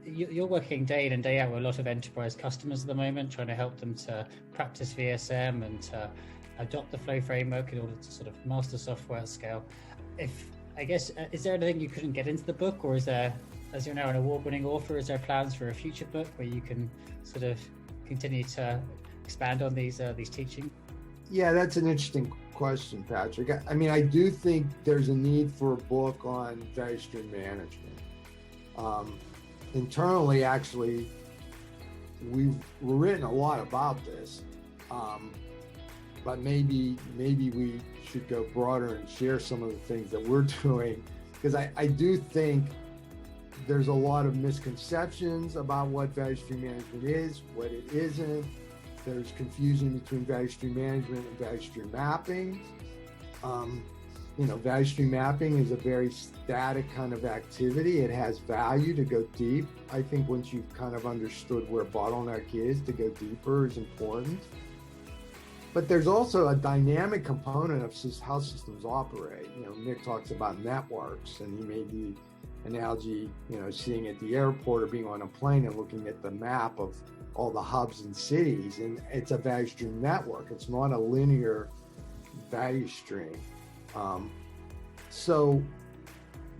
you're working day in and day out with a lot of enterprise customers at the moment, trying to help them to practice VSM and to adopt the flow framework in order to sort of master software at scale. If I guess, is there anything you couldn't get into the book, or is there, as you're now an award-winning author, is there plans for a future book where you can sort of continue to expand on these teachings? Yeah, that's an interesting question, Patrick. I mean, I do think there's a need for a book on value stream management. Internally, actually, we've written a lot about this, but maybe we should go broader and share some of the things that we're doing, because I do think there's a lot of misconceptions about what value stream management is, what it isn't. There's confusion between value stream management and value stream mapping. Value stream mapping is a very static kind of activity. It has value to go deep. I think once you've kind of understood where bottleneck is, to go deeper is important. But there's also a dynamic component of how systems operate. Nick talks about networks, and he made the analogy, sitting at the airport or being on a plane and looking at the map of all the hubs and cities, and it's a value stream network. It's not a linear value stream. So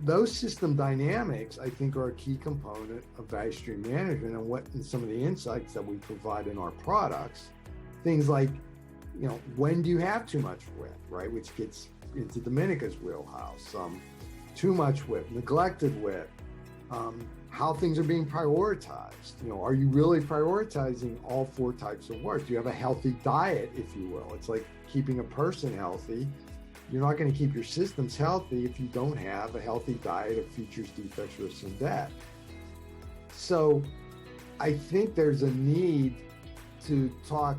those system dynamics, I think, are a key component of value stream management, and some of the insights that we provide in our products. Things like, when do you have too much WIP, right? Which gets into Domenica's wheelhouse. Too much WIP, neglected WIP, how things are being prioritized. Are you really prioritizing all 4 types of work? Do you have a healthy diet, if you will? It's like keeping a person healthy. You're not going to keep your systems healthy if you don't have a healthy diet of features, defects, risks, and debt. So I think there's a need to talk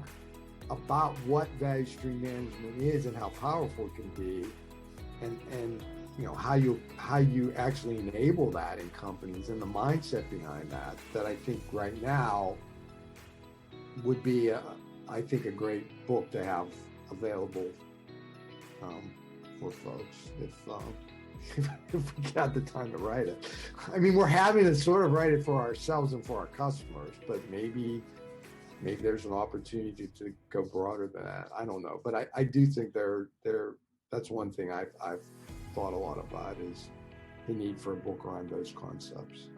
about what value stream management is and how powerful it can be, and how you actually enable that in companies, and the mindset behind that I think right now would be a great book to have available for folks if we got the time to write it. I mean, we're having to sort of write it for ourselves and for our customers, but maybe there's an opportunity to go broader than that. I don't know, but I do think that's one thing I've thought a lot about, is the need for a book around those concepts.